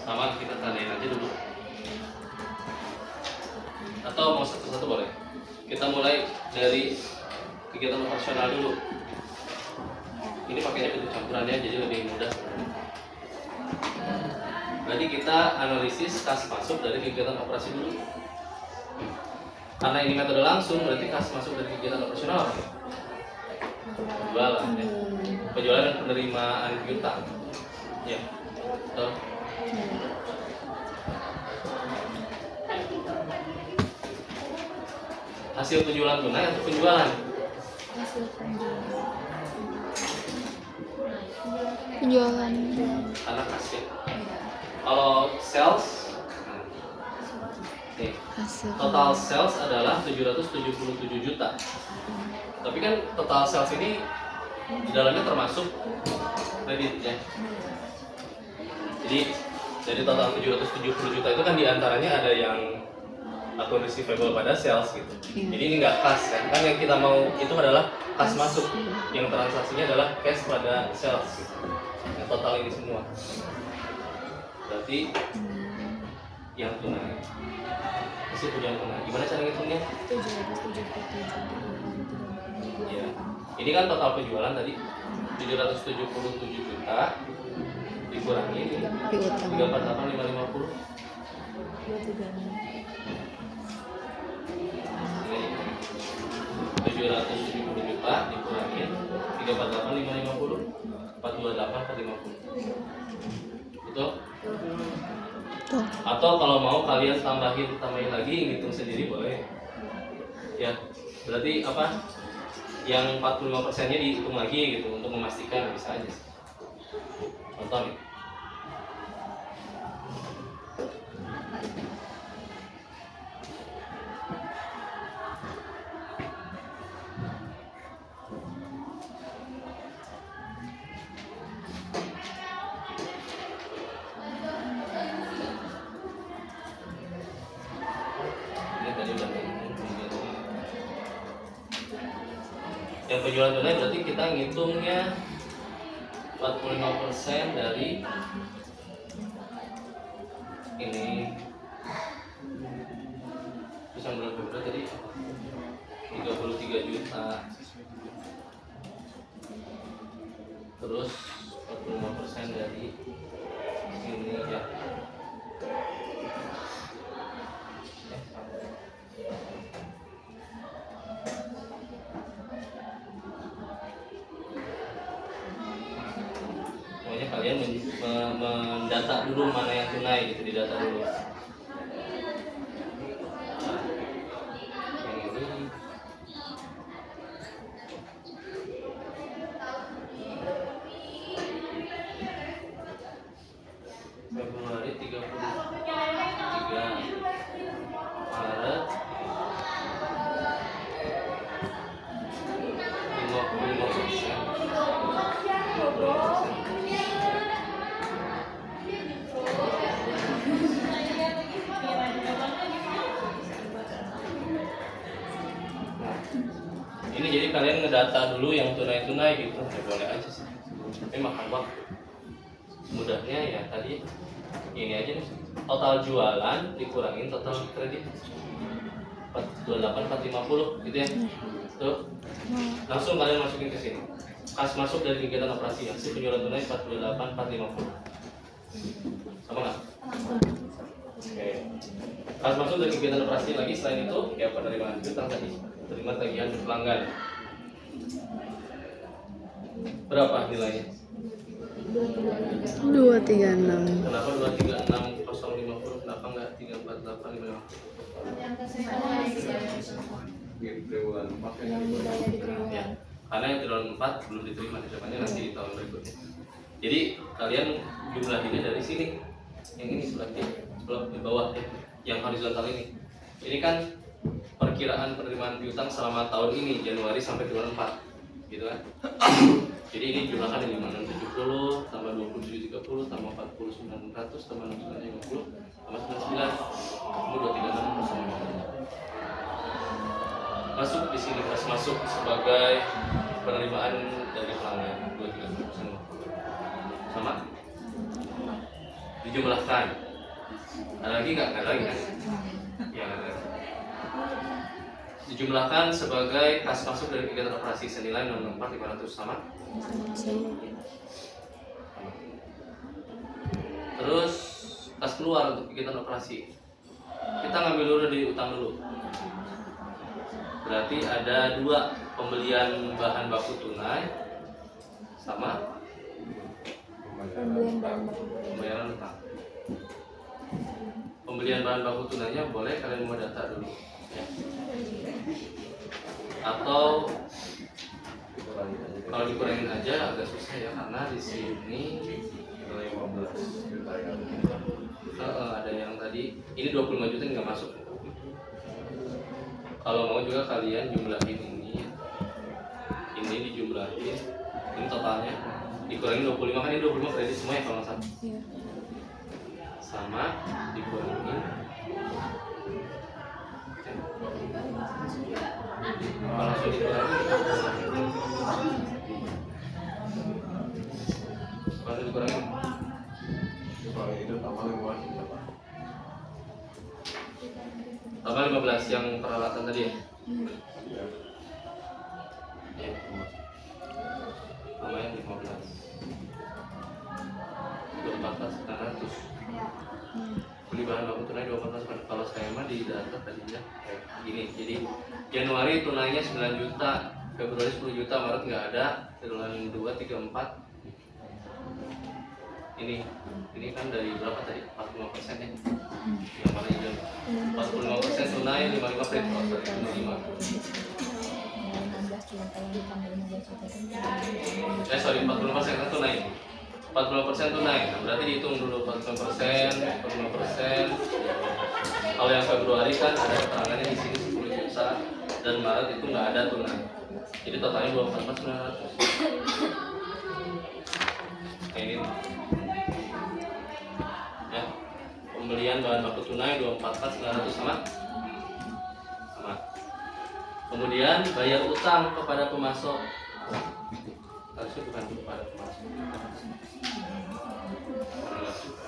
Sama kita tandain aja dulu. Atau mau satu-satu boleh. Kita mulai dari kegiatan operasional dulu. Ini pakainya bentuk campurannya jadi lebih mudah. Berarti kita analisis kas masuk dari kegiatan operasi dulu. Karena ini metode langsung, berarti kas masuk dari kegiatan operasional apa? Penjualan, ya. Penjualan dan penerimaan piutang. Ya, betul. Hasil penjualan tunai atau penjualan? Hasil penjualan. Karena kas ya. Kalau sales, nih, total sales adalah 777 juta. Tapi kan total sales ini di dalamnya termasuk kredit ya. Jadi dari total 770 juta itu kan diantaranya ada yang akun receivable pada sales gitu. Jadi ini nggak kas kan? Kan yang kita mau itu adalah kas masuk, yang transaksinya adalah cash pada sales gitu. Yang total ini semua. Berarti yang tunai. Hasil penjualan tunai. Gimana cara ngitungnya? 777. Ya. Ini kan total penjualan tadi 777 juta dikurangi ini 348.550. 770 juta dikurangi 348.550 428.450. Betul? Atau kalau mau kalian tambahin lagi ngitung sendiri boleh. Ya, berarti apa? Yang 45%-nya dihitung lagi gitu untuk memastikan bisa aja. Contoh nih. Yang penjualan tunai berarti kita ngitungnya 45% dari ini. Terus yang berapa tadi 33 juta. Terus 45% dari ini ya. Kalian mendata dulu mana yang tunai gitu, didata dulu. Yang ini Februari 33, Maret 55%. Ini jadi kalian ngedata dulu yang tunai-tunai gitu, ya boleh aja sih. Tapi makan waktu. Mudahnya ya tadi ini aja nih. Total jualan dikurangin total kredit 428.450 gitu ya. Tuh. Langsung kalian masukin ke sini. Kas masuk dari kegiatan operasi hasil penjualan tunai 428.450. Sama nggak? Oke. Kas masuk dari kegiatan operasi lagi selain itu ya penerimaan piutang tadi. Terima tagihan pelanggan. Berapa nilainya? 236. Kenapa 236.050? Kenapa nggak 348.550? Ya, karena yang triwulan 4 belum diterima, diterimanya nanti di tahun berikutnya. Jadi kalian jumlahinnya dari sini. Yang ini sebelah di bawah ya, yang horizontal ini. Ini kan perkiraan penerimaan piutang selama tahun ini Januari sampai triwulan 4 gitu kan. Jadi ini jumlahkan 5670 tambah 2730 tambah 40900 tambah 6950 tambah 99 kamu 236 masuk di sini, pas masuk sebagai penerimaan dari pelanggan 236 sama. dijumlahkan. Ada lagi nggak? Ada lagi kan? Ya, ada. Dijumlahkan sebagai kas masuk dari kegiatan operasi senilai 64500 sama. Terus kas keluar untuk kegiatan operasi. Kita ngambil dulu di utang dulu. Berarti ada 2, pembelian bahan baku tunai sama pembayaran utang. Pembelian bahan baku tunainya boleh kalian mau data dulu ya. Atau kalau dikurangin aja agak susah ya, karena di sini ada yang tadi ini 25 juta nggak masuk. Kalau mau juga kalian jumlahin ini dijumlahin, ini totalnya dikurangin 25, kan ini 25 kredit semua ya kalau nggak salah. Sama dikurangin langsung dikurangin tambah 15 yang peralatan tadi ya. Ya. Tambah yang 15 24.900. Beli bahan baku tunai 24. Kalau saya mah di data tadinya gini. Jadi Januari tunainya 9 juta, Februari 10 juta, Maret nggak ada, triwulan 2, 3, 4. Ini kan dari berapa tadi? 45% ya. Yang mana itu? 45% tunai, 55 kredit, 55. Sorry, 45% kan tunai. 45% tunai. Nah, berarti dihitung dulu 45%, 45%. Kalau yang Februari kan ada keterangannya di sini 10 juta dan Maret itu nggak ada tunai. Jadi totalnya 24.900. Nah, ini ya, pembelian bahan baku tunai 24.900 sama. Kemudian bayar utang kepada pemasok, harusnya bukan kepada pemasok,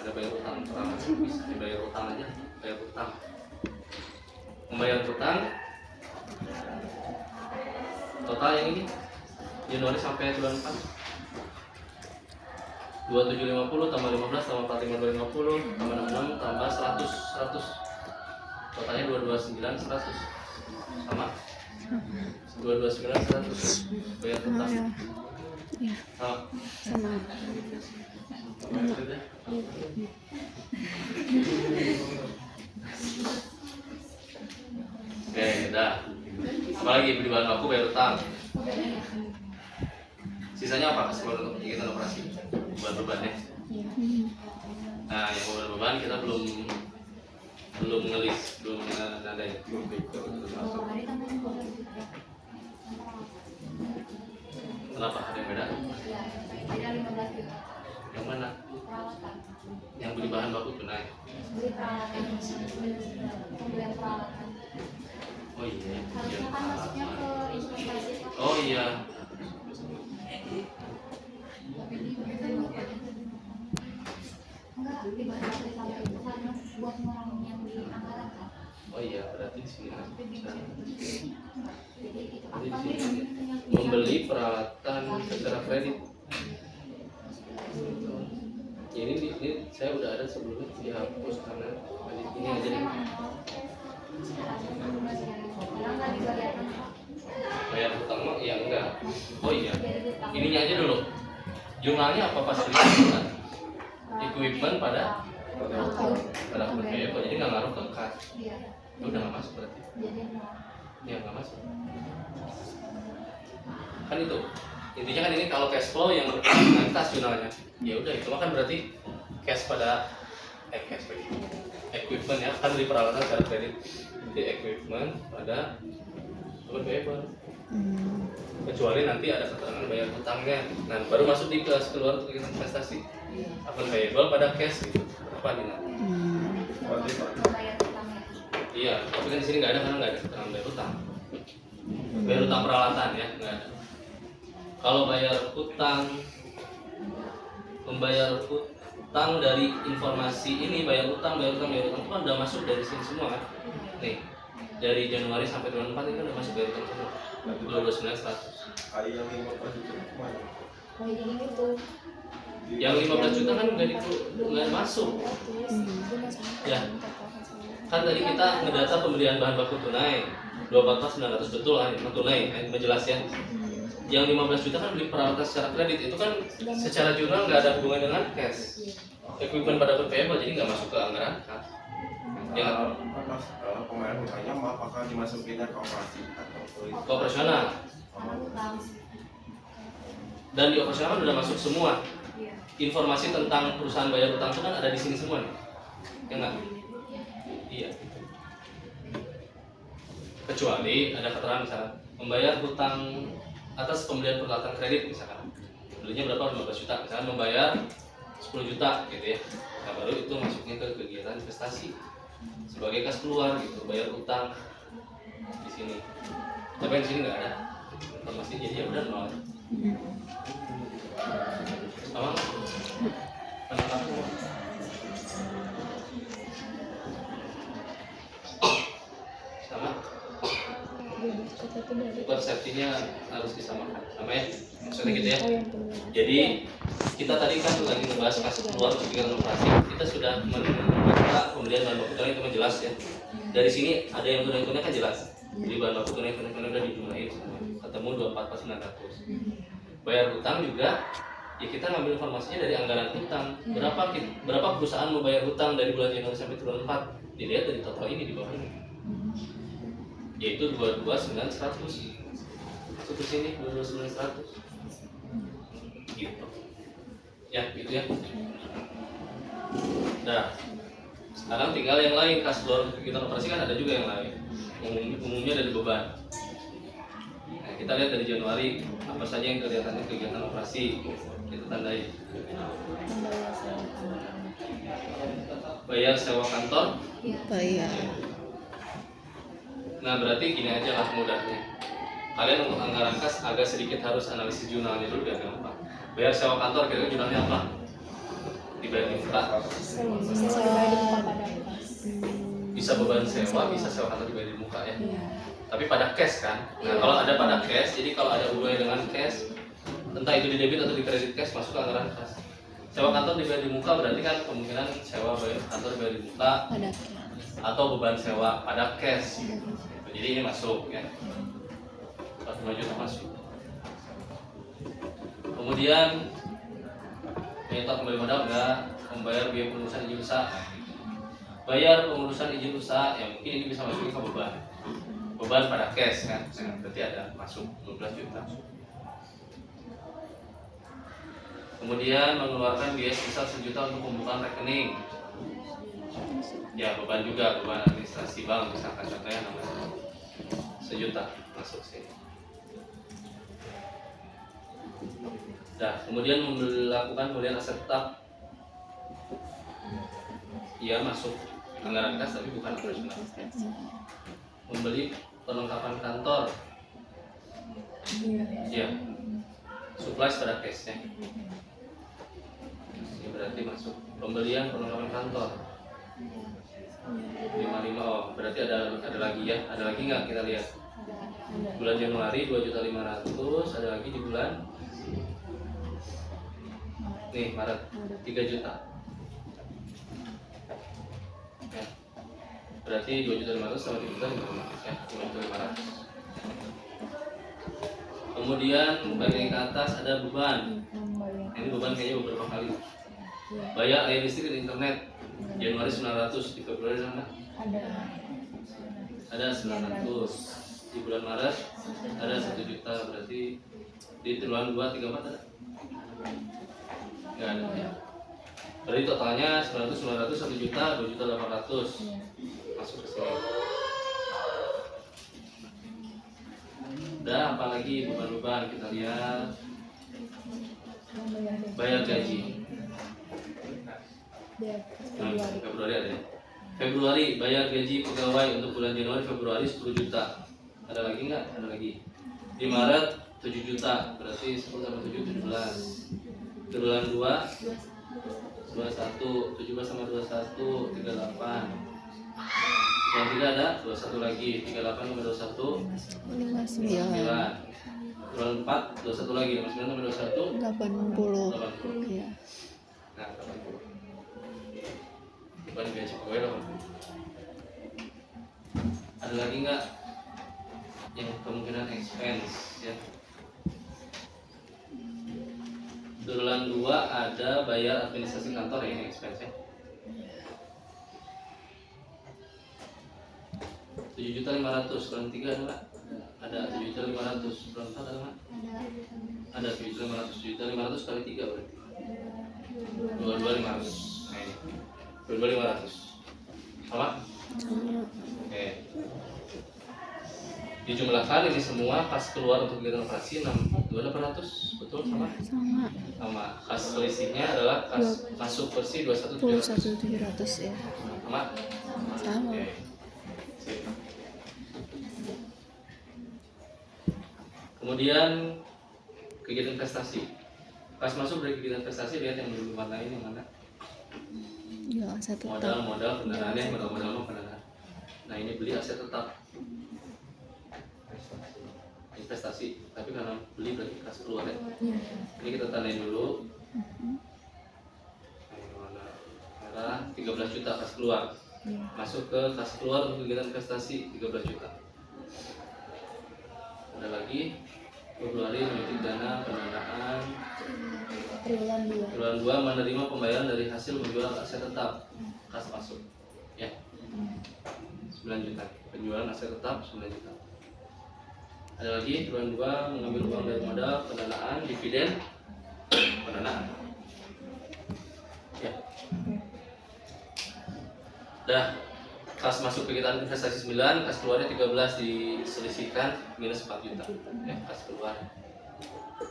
ada bayar utang, bisa dibayar utang aja, bayar utang. Membayar utang total yang ini Januari sampai bulan 4 2750 tambah 15 tambah 45 250 tambah 66 tambah 100 totalnya 229 100 sama 229 100 bayar utang sama. Oke, udah. Apalagi beli bahan baku bayar utang. Sisanya apa? Keseluruhan untuk kegiatan operasi beban-beban ya. Nah, yang beban-beban kita belum ngelis, belum nadain. Kenapa? Ada yang beda? Yang mana? Yang beli bahan baku tunai. Oh iya. Oh iya. Oh iya, berarti di sini. Membeli peralatan secara kredit. Ya, ini saya udah ada sebelumnya dihapus karena ini aja nih. Bayar utang mah ya enggak. Oh iya. Ininya aja dulu. Jumlahnya apa fasilitas? Equipment pada payable, jadi nggak ngaruh ke kas. Ya udah nggak masuk berarti. Ya nggak masuk. Kan itu intinya kan ini kalau cash flow yang berkaitan kas jurnalnya. Ya udah itu kan berarti cash pada cash equipment ya, kan beli peralatan secara kredit. Jadi equipment pada payable. Kecuali nanti ada keterangan bayar utangnya, nah baru masuk di kelas keluar untuk kegiatan investasi. Akun payable pada cash gitu, apa nih? Iya, tapi kan di sini nggak ada karena nggak ada keterangan bayar utang. Bayar utang peralatan ya nggak ada. Kalau bayar utang, membayar utang dari informasi ini, bayar utang itu kan udah masuk dari sini semua kan. Nih, dari Januari sampai bulan 4 ini kan udah masuk bayar utang semua. 229.100. Hari yang 15 juta kemana? Oh ini itu. Yang 15 juta kan nggak masuk. Ya. Kan tadi kita ngedata pembelian bahan baku tunai 244.900 betul kan, tunai menjelas ya. Yang 15 juta kan beli peralatan secara kredit, itu kan secara jurnal nggak ada hubungan dengan cash. Equipment pada payable, jadi nggak masuk ke anggaran kas. Ya, Kemarin bertanya apakah dimasukinnya ke operasi atau ke operasional. Dan di operasional kan udah masuk semua. Informasi tentang perusahaan bayar utang itu kan ada di sini semua nih. Ya nggak? Iya. Kecuali ada keterangan misalnya membayar hutang atas pembelian peralatan kredit misalkan. Belinya berapa? 15 juta. Misalkan membayar 10 juta gitu ya. Nah baru itu masuknya ke kegiatan investasi sebagai kas keluar gitu, bayar utang di sini. Tapi di sini nggak ada informasi, jadi ya udah nol. Sama? Penangkapan semua? Sama? Persepsinya harus disamakan, sama ya? Maksudnya gitu ya? Jadi kita tadi kan lagi ngebahas kas keluar kegiatan operasi, kita sudah membuka pembelian bahan baku tunai itu kan jelas ya. Dari sini ada yang tunai kan jelas. Jadi bahan baku tunai udah dijumlahin semua. Ketemu 244.900. Bayar hutang juga, ya kita ngambil informasinya dari anggaran hutang. Berapa perusahaan mau bayar hutang dari bulan Januari sampai bulan 4? Dilihat dari total ini di bawah ini. Yaitu 22.900. Masuk ke sini 22.900. Gitu. Ya, gitu ya. Nah, sekarang tinggal yang lain, kas keluar kegiatan operasi kan ada juga yang lain. Umumnya dari beban. Nah, kita lihat dari Januari apa saja yang kelihatannya kegiatan operasi, kita tandai. Bayar sewa kantor. Bayar. Nah, berarti gini aja lah mudahnya. Kalian untuk anggaran kas agak sedikit harus analisis jurnalnya dulu biar gampang. Bayar sewa kantor kira-kira jurnalnya apa? Dibayar di muka. Bisa beban sewa, bisa sewa kantor dibayar di muka ya. Tapi pada cash kan. Nah, kalau ada pada cash, jadi kalau ada hubungannya dengan cash, entah itu di debit atau di kredit cash masuk ke anggaran kas. Sewa kantor dibayar di muka berarti kan kemungkinan sewa bayar kantor dibayar di muka atau beban sewa pada cash. Jadi ini masuk ya. 45 juta masuk. Kemudian nyetor kembali modal enggak, membayar biaya pengurusan izin usaha. Bayar pengurusan izin usaha, ya mungkin ini bisa masukin ke beban. Beban pada cash kan, nah, berarti ada masuk 12 juta. Kemudian mengeluarkan biaya sebesar 1 juta untuk pembukaan rekening. Ya beban juga, beban administrasi bank misalkan contohnya namanya 1 juta masuk sini. Nah, kemudian melakukan pembelian aset tetap. Ia masuk anggaran kas tapi bukan operasional. Membeli perlengkapan kantor. Ya. Supplies pada cash-nya. Ini berarti masuk pembelian perlengkapan kantor. 55. Oh, berarti ada lagi ya. Ada lagi nggak kita lihat? Bulan Januari 2.500.000, ada lagi di bulan nih Maret 3 juta. Ya. Berarti 2.500.000 sama 3 juta 500 ya, 5.500. Kemudian bagian ke atas ada beban. Ini beban kayaknya beberapa kali. Bayar air listrik dan internet. Januari 900, di Februari sana ada 900. Di bulan Maret ada 1 juta, berarti di triwulan 2, 3, 4 ada? Nggak ada ya. Berarti totalnya 900, 1 juta, 2.800.000 masuk ke sini. Udah, apalagi beban-beban kita lihat. Bayar gaji. Februari ada ya. Februari bayar gaji pegawai untuk bulan Januari Februari 10 juta. Ada lagi nggak? Ada lagi. Di Maret 7 juta, berarti 10 sama 7 17. Triwulan 2 21, 17 sama 21, 38. Yang tidak ada 21 lagi, 38 sama 21, 59. 9. Kurang 4, 21 lagi, 59 sama 21, 80. 80. Iya. Nah, 80. Bukan gaji pegawai 80. Ada lagi nggak yang kemungkinan expense ya? Bulan 2 ada bayar administrasi kantor ya, ini expense ya. 7.500.000, bulan 3 ada nggak? Ada 7.500.000, bulan 4 ada nggak? Ada 7.500.000 kali 3 berarti 22.500. Nah ini 22.500 sama? Oke. Dijumlahkan ini semua kas keluar untuk kegiatan operasi 62.800, betul sama? Sama. Kas selisihnya adalah kas masuk bersih 21.700. 21.700 ya. Sama? Sama. Oke. Sip. Kemudian kegiatan investasi. Kas masuk dari kegiatan investasi, lihat yang belum warna ini yang mana? Ya, aset tetap. Modal pendanaannya, modal pendanaan. Nah ini beli aset tetap. Investasi, tapi karena beli berarti kas keluar ya. Ini kita tandain dulu. Ini warna merah, 13 juta kas keluar. Masuk ke kas keluar untuk kegiatan investasi 13 juta. Ada lagi Februari menyuntik dana pendanaan. Triwulan 2 menerima pembayaran dari hasil menjual aset tetap, kas masuk ya 9 juta. Penjualan aset tetap 9 juta. Ada lagi triwulan 2 mengambil uang dari modal pendanaan, dividen pendanaan ya. Dah, kas masuk kegiatan investasi 9, kas keluarnya 13 diselisihkan minus 4 juta ya, kas keluar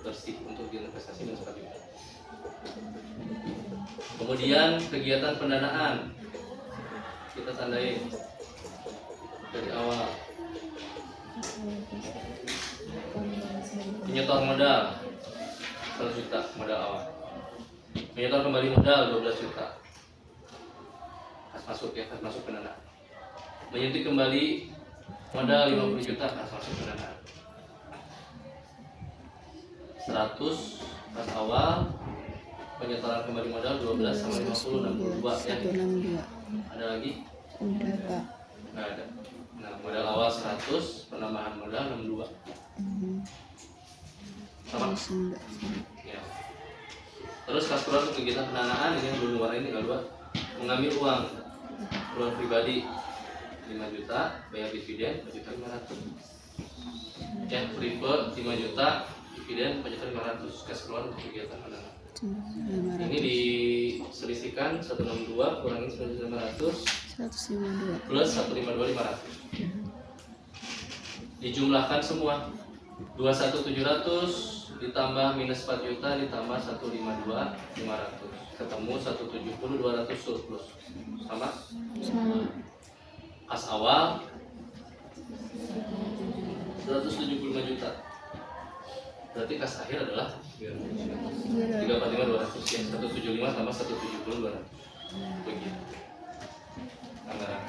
bersih untuk kegiatan investasi minus 4 juta. Kemudian kegiatan pendanaan kita tandai dari awal. Menyetor modal 1 juta modal awal. Menyetor kembali modal 12 juta. Kas masuk ya, kas masuk pendanaan. Menyuntik kembali modal 50 juta, kas masuk pendanaan. 100 kas awal, penyetoran kembali modal 12 sama 50 62 ya. 162. Ada lagi? Udah, Pak. Nggak ada. Nah, modal awal 100, penambahan modal 62. Sama? Terus enggak. Ya. Terus kas keluar untuk kegiatan pendanaan ini yang belum warna ini kalau mengambil uang keluar pribadi 5 juta, bayar dividen 4.500. Ya, prefer 5 juta, dividen 4.500, kas keluar untuk kegiatan pendanaan. Ini diselisihkan 162 kurangi 9.500 152 plus 152.500. Dijumlahkan semua 21.700 ditambah minus 4 juta ditambah 152.500 ketemu 170.200 surplus. Sama? Kas awal 175 juta. Berarti kas akhir adalah 345.200 ya, 175 tambah 170.200. Begitu. Anggaran.